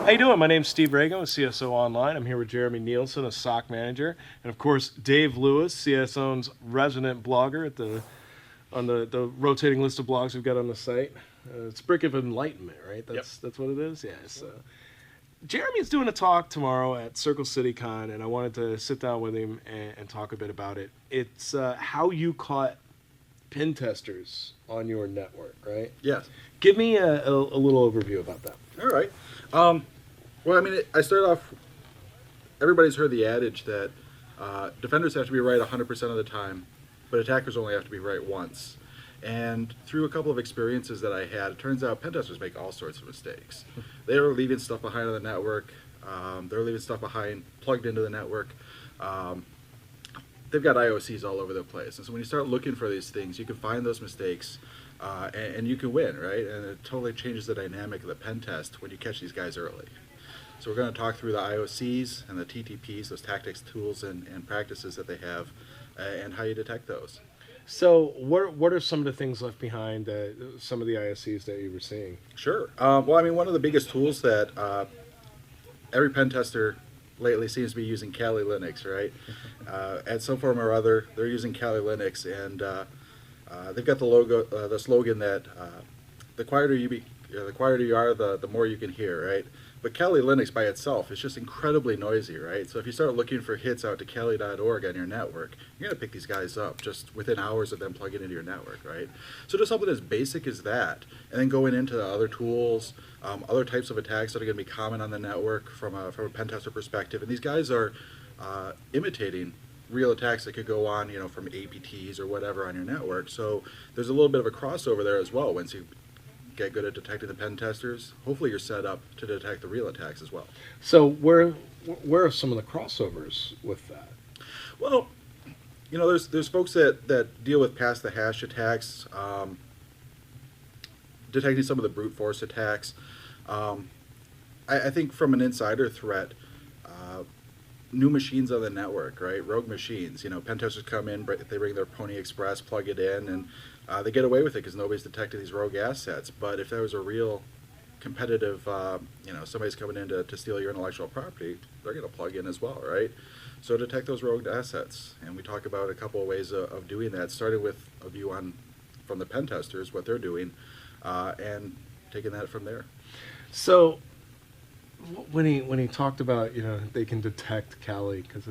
How you doing? My name's Steve Ragan with CSO Online. I'm here with Jeremy Nielson, a SOC manager, and of course Dave Lewis, CSO's resident blogger at the rotating list of blogs we've got on the site. It's Brick of Enlightenment, right? That's what it is. Yeah. So Jeremy's doing a talk tomorrow at Circle City Con, and I wanted to sit down with him and talk a bit about it. It's how you caught pen testers on your network, right? Yes. Give me a little overview about that. All right. Well, I mean, I started off. Everybody's heard the adage that defenders have to be right 100% of the time, but attackers only have to be right once. And through a couple of experiences that I had, it turns out pen testers make all sorts of mistakes. They are leaving stuff behind on the network. They're leaving stuff behind plugged into the network. They've got IOCs all over the place. And so when you start looking for these things, you can find those mistakes and you can win, right? And it totally changes the dynamic of the pen test when you catch these guys early. So we're going to talk through the IOCs and the TTPs, those tactics, tools, and practices that they have, and how you detect those. So, what are some of the things left behind? Some of the ISCs that you were seeing. Sure. Well, I mean, one of the biggest tools that every pen tester lately seems to be using Kali Linux, right? At some form or other, they're using Kali Linux, and they've got the slogan that the quieter you are, the more you can hear, right? But Kali Linux by itself is just incredibly noisy, right? So if you start looking for hits out to Kali.org on your network, you're going to pick these guys up just within hours of them plugging into your network, right? So just something as basic as that, and then going into the other tools, other types of attacks that are going to be common on the network from a pen tester perspective. And these guys are imitating real attacks that could go on, from APTs or whatever on your network. So there's a little bit of a crossover there as well. Once you get good at detecting the pen testers, hopefully you're set up to detect the real attacks as well. So where are some of the crossovers with that? Well, there's folks that deal with past the hash attacks, detecting some of the brute force attacks. I think from an insider threat, new machines on the network, right? Rogue machines. Pen testers come in, they bring their Pony Express, plug it in, and they get away with it because nobody's detected these rogue assets. But if there was a real competitive, somebody's coming in to steal your intellectual property, they're going to plug in as well, right? So detect those rogue assets. And we talk about a couple of ways of doing that, starting with a view from the pen testers, what they're doing, and taking that from there. So when he talked about they can detect Kali, because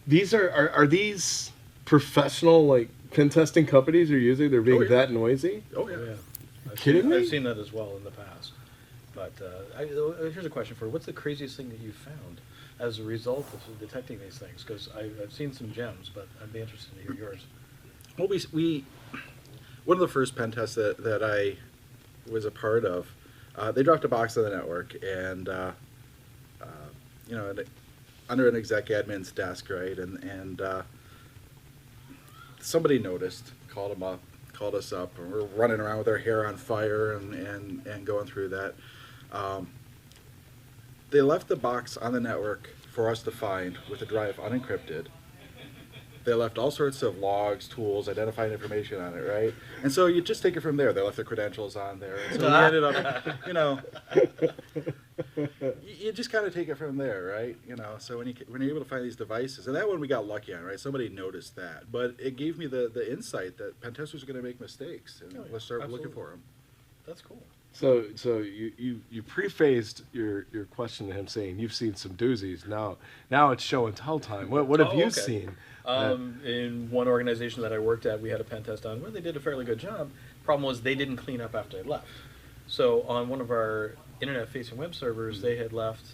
these are these professional pen testing companies you're using? They're being that noisy? Oh yeah. Kidding me? I've seen that as well in the past. But here's a question for you. What's the craziest thing that you've found as a result of detecting these things? Because I've seen some gems, but I'd be interested to hear yours. Well, we one of the first pen tests that I was a part of, they dropped a box on the network, and under an exec admin's desk, right? And somebody noticed, called us up, and we're running around with our hair on fire and going through that. They left the box on the network for us to find with the drive unencrypted. They left all sorts of logs, tools, identifying information on it, right? And so you just take it from there. They left their credentials on there. And so we ended up, you just kind of take it from there, right? So when you're able to find these devices, and that one we got lucky on, right? Somebody noticed that. But it gave me the insight that pen testers are going to make mistakes, and let's start looking for them. That's cool. So you prefaced your question to him saying you've seen some doozies. Now it's show and tell time. What have you seen? In one organization that I worked at, we had a pen test on where they did a fairly good job. Problem was they didn't clean up after I left. So on one of our internet-facing web servers, they had left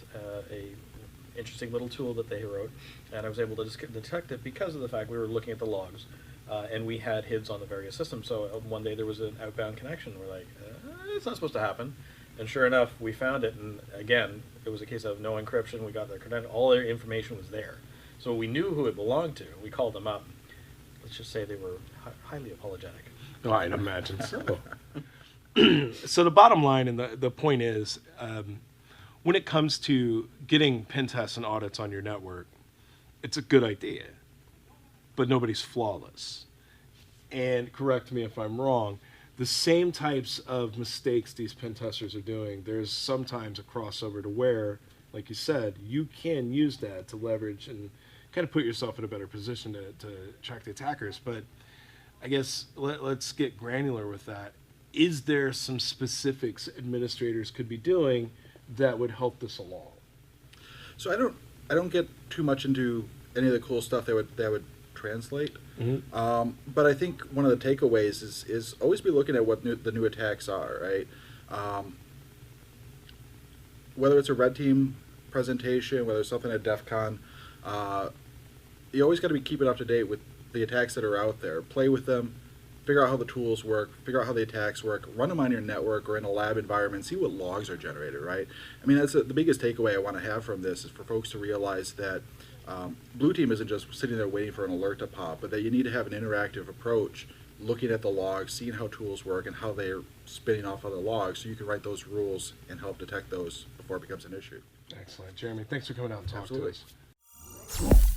a interesting little tool that they wrote, and I was able to detect it because of the fact we were looking at the logs, and we had HIDs on the various systems. So one day there was an outbound connection. We're like, it's not supposed to happen. And sure enough, we found it, and again, it was a case of no encryption. We got their credential. All their information was there. So we knew who it belonged to. We called them up. Let's just say they were highly apologetic. Oh, I'd imagine so. So the bottom line and the point is, when it comes to getting pen tests and audits on your network, it's a good idea, but nobody's flawless. And correct me if I'm wrong, the same types of mistakes these pen testers are doing, there's sometimes a crossover to where, like you said, you can use that to leverage and kind of put yourself in a better position to track the attackers. But I guess let's get granular with that. Is there some specifics administrators could be doing that would help this along? So I don't get too much into any of the cool stuff that would translate. Mm-hmm. But I think one of the takeaways is always be looking at what the new attacks are, right? Whether it's a red team presentation, whether it's something at DEF CON, you always got to be keeping up to date with the attacks that are out there. Play with them, figure out how the tools work, figure out how the attacks work, run them on your network or in a lab environment, see what logs are generated, right? I mean, that's the biggest takeaway I want to have from this is for folks to realize that blue team isn't just sitting there waiting for an alert to pop, but that you need to have an interactive approach, looking at the logs, seeing how tools work and how they're spinning off other logs so you can write those rules and help detect those before it becomes an issue. Excellent. Jeremy, thanks for coming out and talking to Absolutely. us.